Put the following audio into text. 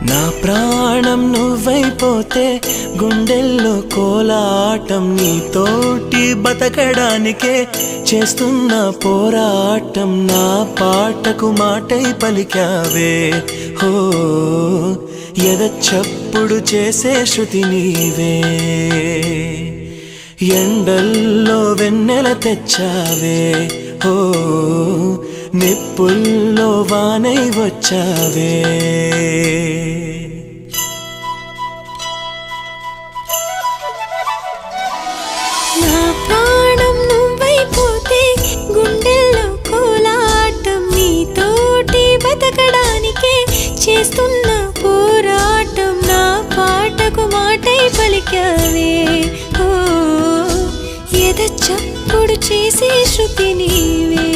నా ప్రాణం నువ్వైపోతే గుండెల్లో కోలాటం నీతోటి బతకడానికే చేస్తున్న పోరాటం నా పాటకు మాటై పలికావే హో ఎద చప్పుడు చేసే శృతి నీవే ఎండల్లో వెన్నెల తెచ్చావే హో నిప్పుల్లో వానై వచ్చావే నా ప్రాణం నువ్వైపోతే గుండెల్లో కోలాటం నీతోటి బతకడానికే చేస్తున్న పోరాటం నా పాటకు మాటై పలికావే ఓ ఎద చప్పుడు చేసే శృతి నీవే